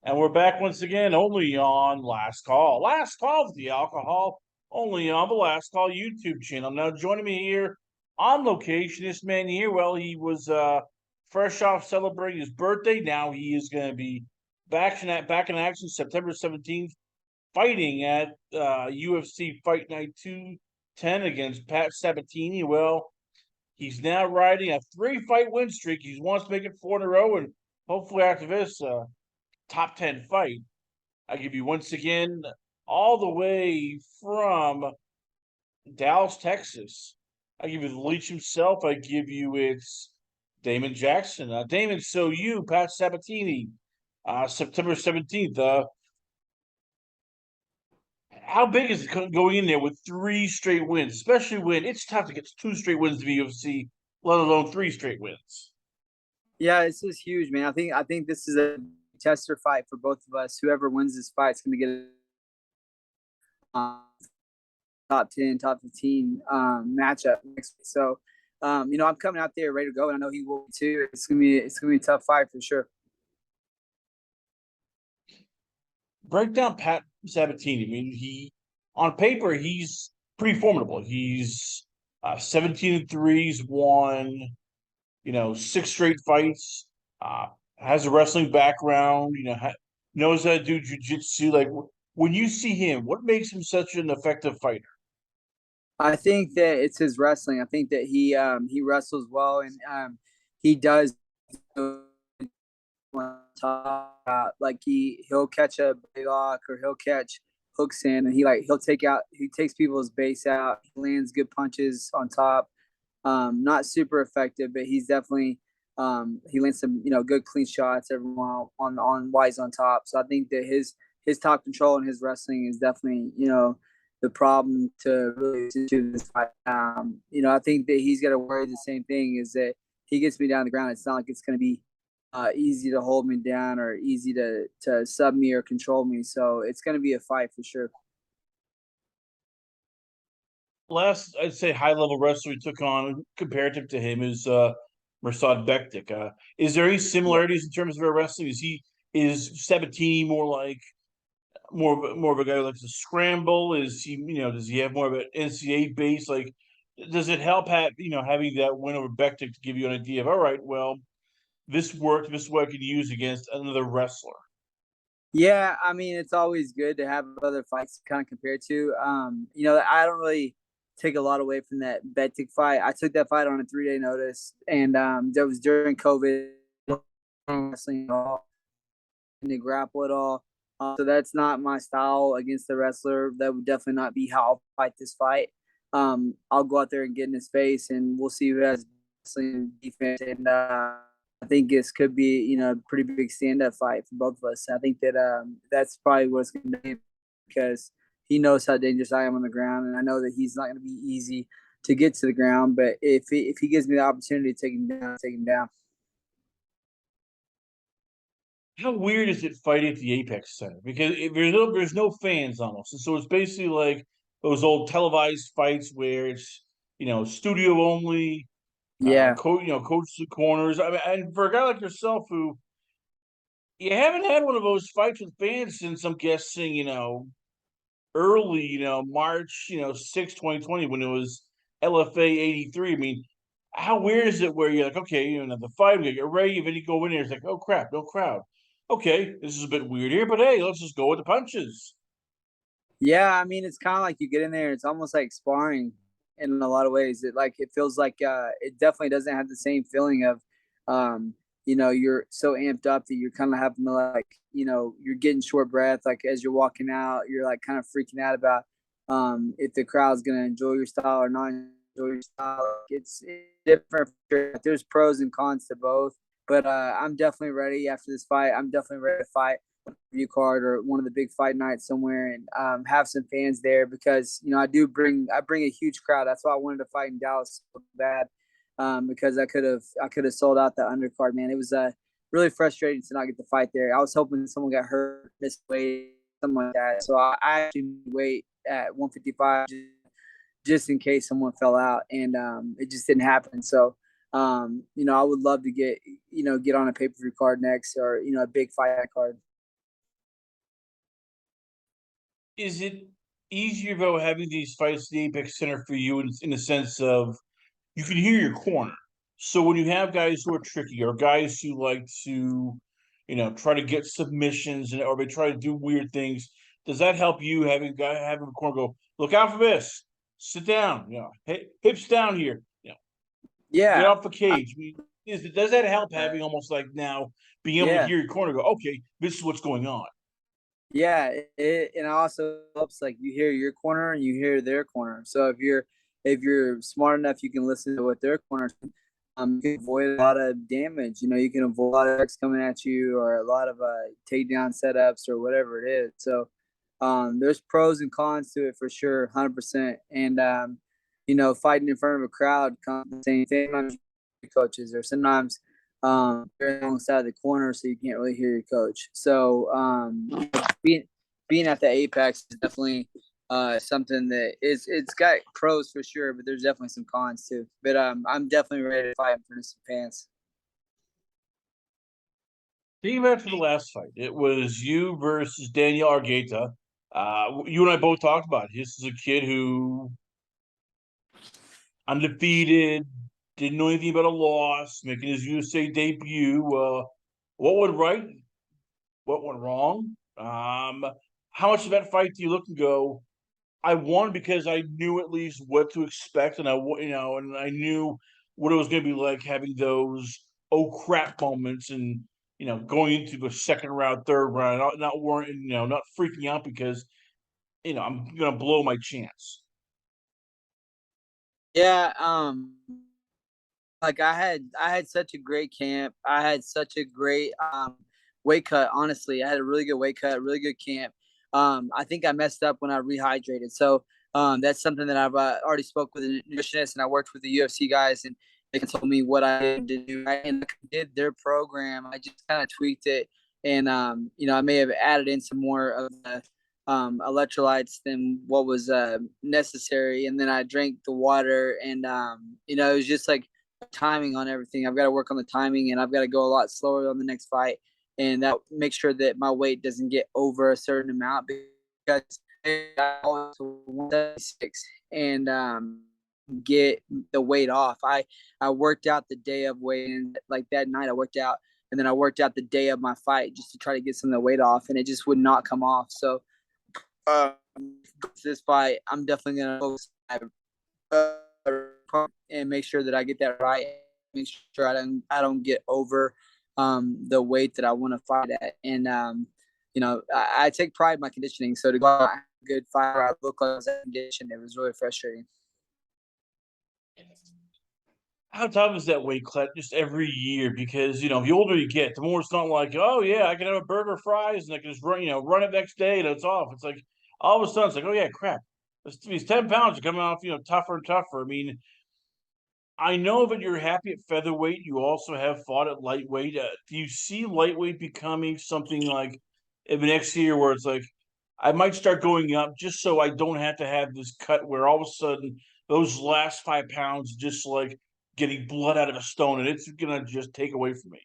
And we're back once again, only on Last Call. Last Call with the alcohol, only on the Last Call YouTube channel. Now, joining me here on location, this man here, well, he was fresh off celebrating his birthday. Now he is going to be back in action September 17th, fighting at UFC Fight Night 210 against Pat Sabatini. Well, he's now riding a three-fight win streak. He wants to make it four in a row, and hopefully after this, top 10 fight. I give you once again, all the way from Dallas, Texas. I give you the Leech himself. I give you it's Damon Jackson. Damon, so you, Pat Sabatini, September 17th. How big is it going in there with three straight wins, especially when it's tough to get two straight wins to the UFC, let alone three straight wins? Yeah, this is huge, man. I think this is a tester fight for both of us. Whoever wins this fight is going to get a top 10, top 15 matchup next week. So, I'm coming out there ready to go, and I know he will too. It's gonna be a tough fight for sure. Break down Pat Sabatini. I mean, on paper he's pretty formidable. He's 17-3. He's won, six straight fights. Has a wrestling background. Knows how to do jujitsu. Like when you see him, what makes him such an effective fighter? I think that it's his wrestling. I think that he wrestles well, and he does top. Like he'll catch a block or he'll catch hooks in, and he takes people's base out. He lands good punches on top. Not super effective, but he's definitely he lands some good clean shots every while on while he's on top. So I think that his top control and his wrestling is definitely the problem to really do this fight. I think that he's got to worry the same thing is that he gets me down the ground. It's not like it's going to be easy to hold me down or easy to sub me or control me. So it's going to be a fight for sure. Last, I'd say, high level wrestler we took on comparative to him is Mirsad Bektik. Is there any Yeah. similarities in terms of their wrestling? Is Sabatini more of a guy who likes to scramble? Is he does he have more of an NCAA base? Like, does it help having that win over Bektik to give you an idea of, all right, well, this worked. This is what I could use against another wrestler. Yeah, I mean, it's always good to have other fights to kind of compare to. I don't really take a lot away from that Betic fight. I took that fight on a 3-day notice, and that was during COVID. Wrestling at all, to grapple at all. So that's not my style against the wrestler. That would definitely not be how I'll fight this fight. I'll go out there and get in his face, and we'll see who has wrestling defense. And I think this could be, a pretty big stand-up fight for both of us. I think that that's probably what's going to be because he knows how dangerous I am on the ground, and I know that he's not going to be easy to get to the ground. But if he gives me the opportunity to take him down, take him down. How weird is it fighting at the Apex Center? Because there's no fans almost, and so it's basically like those old televised fights where it's studio only, Yeah, coach the corners. I mean, and for a guy like yourself who you haven't had one of those fights with fans since I'm guessing early March 6 2020 when it was LFA 83. I mean, how weird is it where you're like, okay, the fight, we get ready, and then you go in there, it's like, oh crap, no crowd. Okay, this is a bit weird here, but hey, let's just go with the punches. yeah. I mean, it's kind of like you get in there. It's almost like sparring in a lot of ways. It feels like it definitely doesn't have the same feeling of you're so amped up that you're kind of having to you're getting short breath. Like as you're walking out, you're like kind of freaking out about if the crowd's gonna enjoy your style or not enjoy your style. It's different. There's pros and cons to both, but I'm definitely ready after this fight. I'm definitely ready to fight review card or one of the big fight nights somewhere and have some fans there because I bring a huge crowd. That's why I wanted to fight in Dallas so bad because I could have sold out the undercard. Man, it was really frustrating to not get the fight there. I was hoping someone got hurt this way, something like that. So I actually wait at 155 just in case someone fell out, and it just didn't happen. So I would love to get on a pay per view card next or a big fight card. Is it easier though having these fights at the Apex Center for you in the sense of you can hear your corner? So when you have guys who are tricky or guys who like to, try to get submissions or they try to do weird things, does that help you having a corner go, look out for this, sit down, hips down here, get Yeah, off the cage? Does that help having almost like now being able to yeah, hear your corner go, okay, this is what's going on? yeah. And it also helps like you hear your corner and you hear their corner. So if you're smart enough, you can listen to what their corner. You can avoid a lot of damage. You can avoid a lot of X coming at you or a lot of takedown setups or whatever it is. So there's pros and cons to it for sure, 100%. And fighting in front of a crowd comes the same thing. Sometimes coaches or sometimes you're on the side of the corner, so you can't really hear your coach. So being at the Apex is definitely something that it's got pros for sure, but there's definitely some cons too. But I'm definitely ready to fight in front of some fans. Thinking back to the last fight, it was you versus Daniel Argeta. You and I both talked about it. This is a kid who undefeated, didn't know anything about a loss, making his USA debut. What went right? What went wrong? How much of that fight do you look and go, I won because I knew at least what to expect, and and I knew what it was going to be like having those oh crap moments, and going into the second round, third round, not worrying, not freaking out because I'm going to blow my chance. Yeah, like I had such a great camp. I had such a great weight cut. Honestly, I had a really good weight cut, really good camp. I think I messed up when I rehydrated. So that's something that I've already spoke with a nutritionist, and I worked with the UFC guys, and they told me what I had to do. Right? And I did their program. I just kind of tweaked it, and I may have added in some more of the electrolytes than what was necessary, and then I drank the water, and it was just like timing on everything. I've got to work on the timing, and I've got to go a lot slower on the next fight, and that make sure that my weight doesn't get over a certain amount because I was 176 and get the weight off. I worked out the day of weight, and like that night I worked out, and then I worked out the day of my fight just to try to get some of the weight off, and it just would not come off. So uh, this fight, I'm definitely gonna focus and make sure that I get that right. Make sure I don't get over the weight that I want to fight at. And I take pride in my conditioning. So to go out and have a good fight, I look like I was in condition. It was really frustrating. How tough is that weight cut just every year? Because the older you get, the more it's not like, oh yeah, I can have a burger, fries, and I can just run it next day and it's off. It's like all of a sudden it's like, oh yeah, crap. These 10 pounds are coming off, tougher and tougher. I mean, I know that you're happy at featherweight. You also have fought at lightweight. Do you see lightweight becoming something like in the next year where it's like I might start going up just so I don't have to have this cut where all of a sudden those last 5 pounds just like getting blood out of a stone and it's gonna just take away from me.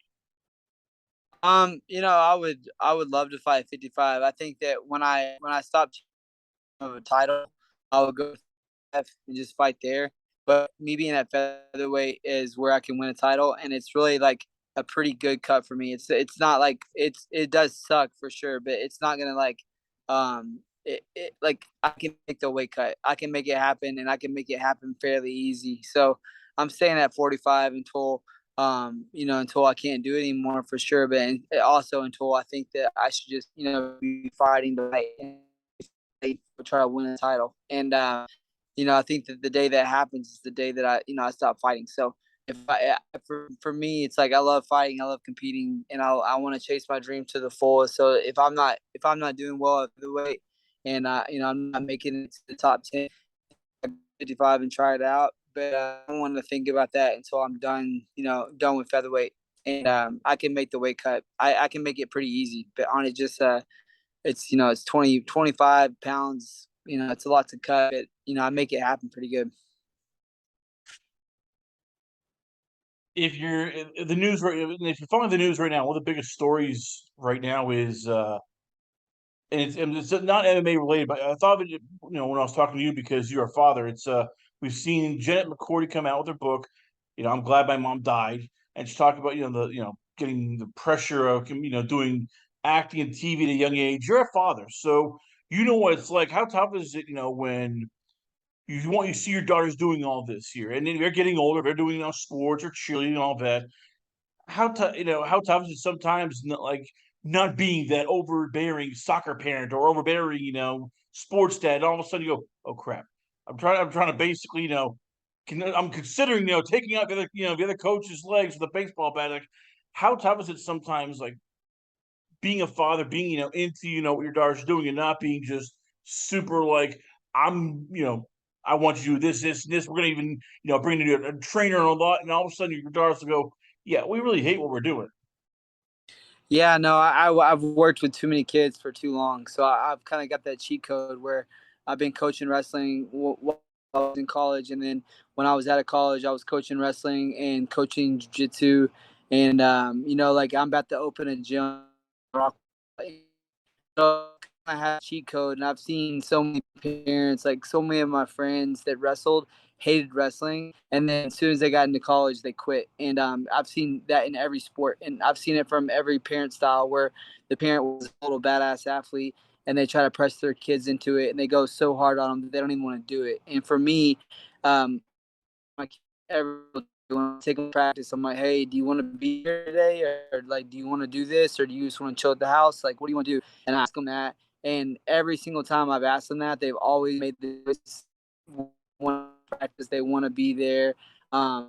I would love to fight 55. I think that when I stopped of a title, I would go and just fight there. But me being at featherweight is where I can win a title, and it's really like a pretty good cut for me. It's not like it does suck for sure, but it's not gonna like like I can make the weight cut. I can make it happen, and I can make it happen fairly easy. So I'm staying at 45 until I can't do it anymore for sure. But also until I think that I should just be fighting the fight and try to win a title. And I think that the day that happens is the day that I stop fighting. So for me, it's like I love fighting, I love competing, and I want to chase my dream to the fullest. So if I'm not doing well at the weight, and I'm not making it to the top 10, 55 and try it out. But I don't want to think about that until I'm done. Done with featherweight, and I can make the weight cut. I can make it pretty easy. But on it, just it's 25 pounds. It's a lot to cut. But, I make it happen pretty good. If you're the news right, if you're following the news right now, one of the biggest stories right now is and it's not MMA related, but I thought of it, when I was talking to you because you're a father. It's we've seen Janet McCourty come out with her book. I'm glad my mom died, and she talked about getting the pressure of doing acting and TV at a young age. You're a father, so you know what it's like. How tough is it, when you see your daughters doing all this here, and then they're getting older, they're doing sports or cheerleading and all that. How tough is it sometimes not being that overbearing soccer parent or overbearing sports dad, and all of a sudden you go, oh crap, I'm trying to basically I'm considering taking out the other coach's legs with a baseball bat. Like, how tough is it sometimes, like, being a father, being into what your daughter's doing, and not being just super like, I'm I want you to do this and this. We're gonna even bring in a trainer and a lot, and all of a sudden your daughter's will go, yeah, we really hate what we're doing. Yeah, no, I've worked with too many kids for too long, so I've kind of got that cheat code where I've been coaching wrestling while I was in college, and then when I was out of college, I was coaching wrestling and coaching jiu-jitsu, and like I'm about to open a gym. So I have a cheat code, and I've seen so many parents, like so many of my friends that wrestled, hated wrestling, and then as soon as they got into college, they quit. And I've seen that in every sport, and I've seen it from every parent style where the parent was a little badass athlete, and they try to press their kids into it, and they go so hard on them that they don't even want to do it. And for me, my everyone take a practice. I'm like, hey, do you want to be here today, or like, do you want to do this, or do you just want to chill at the house? Like, what do you want to do? And I ask them that, and every single time I've asked them that, they've always made this one practice. They want to be there. I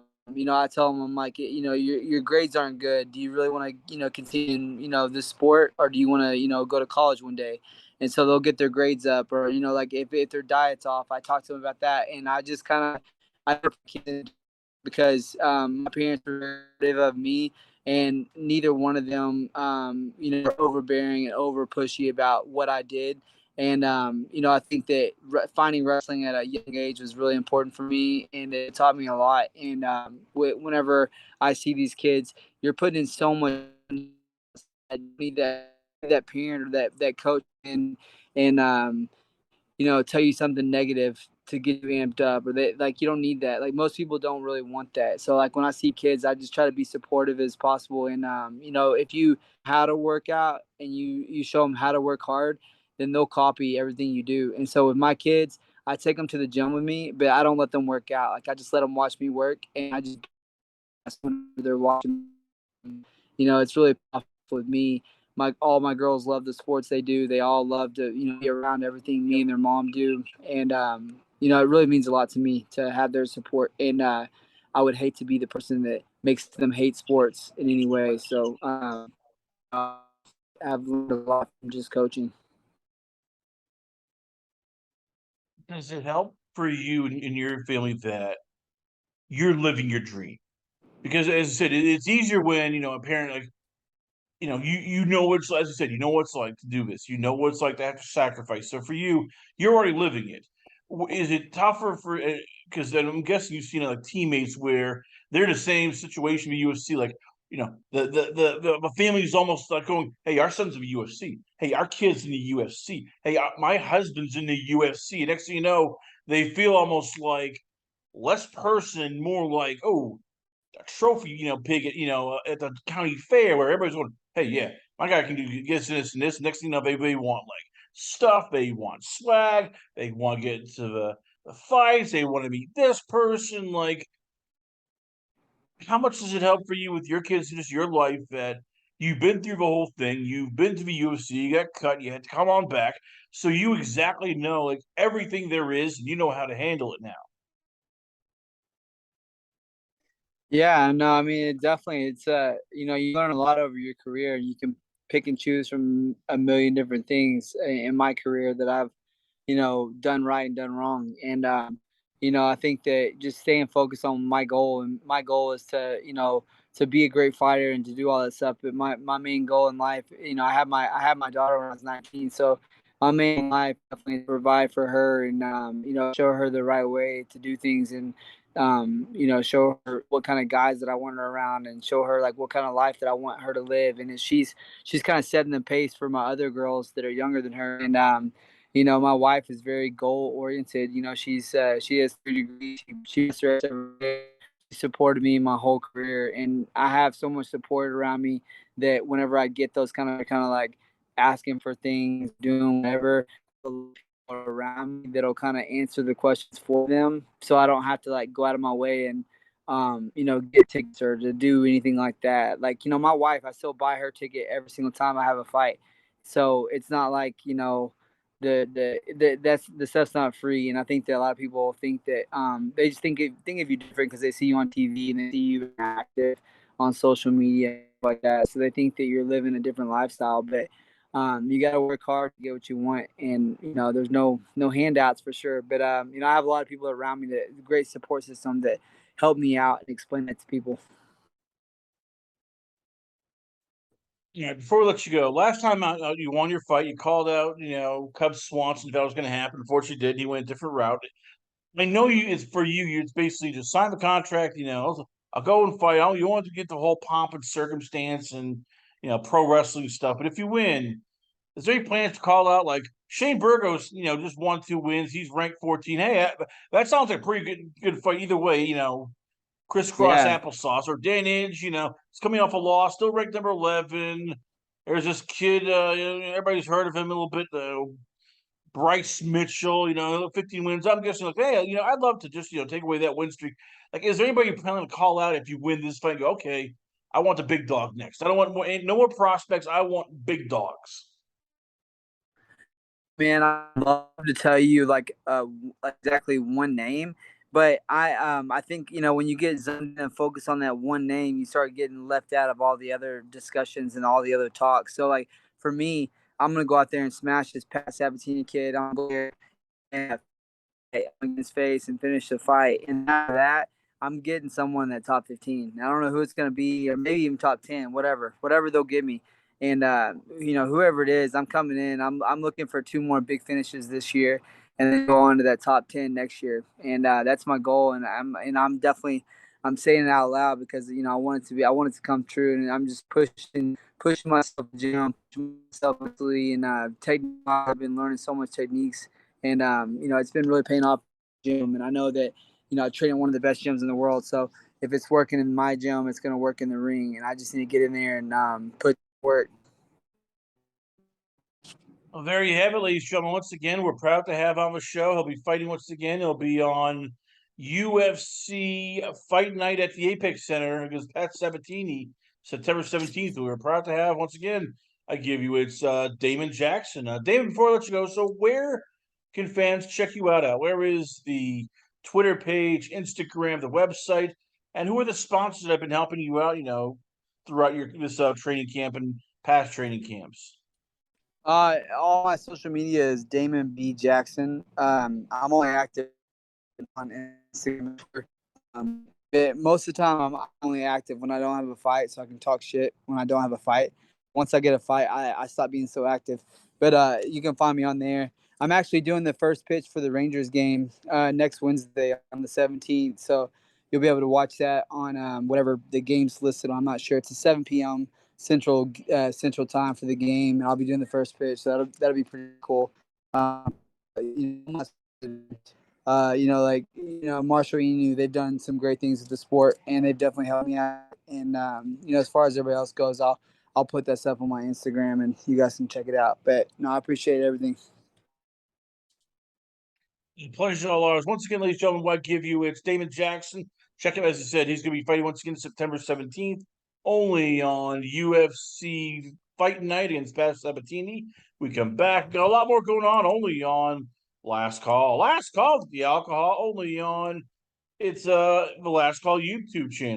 tell them, I'm like, your grades aren't good. Do you really want to, continue in, this sport, or do you want to, go to college one day? And so they'll get their grades up, or like if their diet's off, I talk to them about that, and I just kind of I because my parents were supportive of me, and neither one of them, were overbearing and over pushy about what I did. And I think that finding wrestling at a young age was really important for me, and it taught me a lot. And whenever I see these kids, you're putting in so much. I need that parent or that coach and tell you something negative to get you amped up, or they like you don't need that. Like most people don't really want that. So like when I see kids, I just try to be supportive as possible. And if you how to work out and you show them how to work hard, then they'll copy everything you do. And so with my kids, I take them to the gym with me, but I don't let them work out. Like I just let them watch me work, and I just when they're watching. It's really tough with me. All my girls love the sports they do. They all love to be around everything me and their mom do, and it really means a lot to me to have their support. And I would hate to be the person that makes them hate sports in any way. So I've learned a lot from just coaching. Does it help for you and your family that you're living your dream? Because as I said, it's easier when a parent, like, as I said, you know what it's like to do this. You know what it's like to have to sacrifice. So for you, you're already living it. Is it tougher for? Because I'm guessing you've seen like teammates where they're in the same situation with UFC. Like, the family's almost like going, "Hey, our son's in the UFC. Hey, our kid's in the UFC. Hey, my husband's in the UFC." And next thing you know, they feel almost like less person, more like, oh, a trophy, pig at the county fair where everybody's going, hey, yeah, my guy can do this and this. Next thing you know, they want like stuff, they want swag, they want to get to the fights, they want to meet this person. Like, how much does it help for you with your kids and just your life that you've been through the whole thing, you've been to the UFC, you got cut, you had to come on back, so you exactly know like everything there is, and you know how to handle it now. Yeah, no, I mean, it definitely, you learn a lot over your career, and you can pick and choose from a million different things in my career that I've, done right and done wrong. And, I think that just staying focused on my goal, and my goal is to be a great fighter and to do all that stuff. But my main goal in life, I had my daughter when I was 19. So my main life definitely is to provide for her and, show her the right way to do things. And show her what kind of guys that I want her around, and show her like what kind of life that I want her to live. And she's kind of setting the pace for my other girls that are younger than her. And my wife is very goal oriented. She has 3 degrees. She supported me my whole career, and I have so much support around me that whenever I get those kind of like asking for things, doing whatever, around me that'll kind of answer the questions for them, so I don't have to like go out of my way and get tickets or to do anything like that. Like, my wife, I still buy her ticket every single time I have a fight, so it's not like that's the stuff's not free. And I think that a lot of people think that they just think of you different because they see you on TV and they see you active on social media like that, so they think that you're living a different lifestyle. But you got to work hard to get what you want, and there's no handouts for sure. But I have a lot of people around me that great support system that help me out and explain that to people. Yeah, before we let you go, last time you won your fight, you called out, Cub Swanson, that was going to happen. Unfortunately, did. He went a different route. I know you. It's for you. It's basically just sign the contract. I'll go and fight. You want to get the whole pomp and circumstance and pro wrestling stuff. But if you win, is there any plans to call out like Shane Burgos? Just 1-2 wins. He's ranked 14. Hey, that sounds like a pretty good fight either way. Crisscross Yeah, applesauce or Dan Inge. It's coming off a loss, still ranked number 11. There's this kid. Everybody's heard of him a little bit. Bryce Mitchell, 15 wins. I'm guessing like, hey, I'd love to just, take away that win streak. Like, is there anybody you planning to call out if you win this fight? And go, okay, I want the big dog next. I don't want no more prospects. I want big dogs. man, I'd love to tell you like exactly one name, but I think when you get zoned and focus on that one name, you start getting left out of all the other discussions and all the other talks. So like for me, I'm gonna go out there and smash this Pat Sabatini kid. I'm gonna go there and on his face and finish the fight. And after that, I'm getting someone that top 15. I don't know who it's going to be, or maybe even top 10, whatever they'll give me. And whoever it is, I'm coming in. I'm looking for 2 more big finishes this year, and then go on to that top 10 next year. And that's my goal. And I'm definitely I'm saying it out loud because I want it to come true. And I'm just pushing myself, pushing myself mentally, and I've been learning so much techniques, and it's been really paying off gym. And I know that I train at one of the best gyms in the world, so if it's working in my gym, it's going to work in the ring, and I just need to get in there and put work. Well, there you have it, ladies and gentlemen. Once again, we're proud to have on the show. He'll be fighting once again. He'll be on UFC Fight Night at the Apex Center against Pat Sabatini, September 17th. We're proud to have, once again, it's Damon Jackson. Damon, before I let you go, so where can fans check you out at? Where is the Twitter page, Instagram, the website, and who are the sponsors that have been helping you out, throughout this training camp and past training camps? All my social media is Damon B Jackson. I'm only active on Instagram. But most of the time, I'm only active when I don't have a fight, so I can talk shit when I don't have a fight. Once I get a fight, I stop being so active. But you can find me on there. I'm actually doing the first pitch for the Rangers game next Wednesday on the 17th. So you'll be able to watch that on whatever the game's listed on. I'm not sure. It's a 7 p.m. Central time for the game, and I'll be doing the first pitch. So that'll be pretty cool. Marshall Inu, they've done some great things with the sport, and they've definitely helped me out. And as far as everybody else goes, I'll put that stuff on my Instagram, and you guys can check it out. But no, I appreciate everything. Pleasure all ours. Once again, ladies and gentlemen, what I give you, it's Damon Jackson. Check him, as I said, he's going to be fighting once again September 17th, only on UFC Fight Night against Pat Sabatini. We come back, got a lot more going on, only on Last Call. Last Call with the alcohol, only on the Last Call YouTube channel.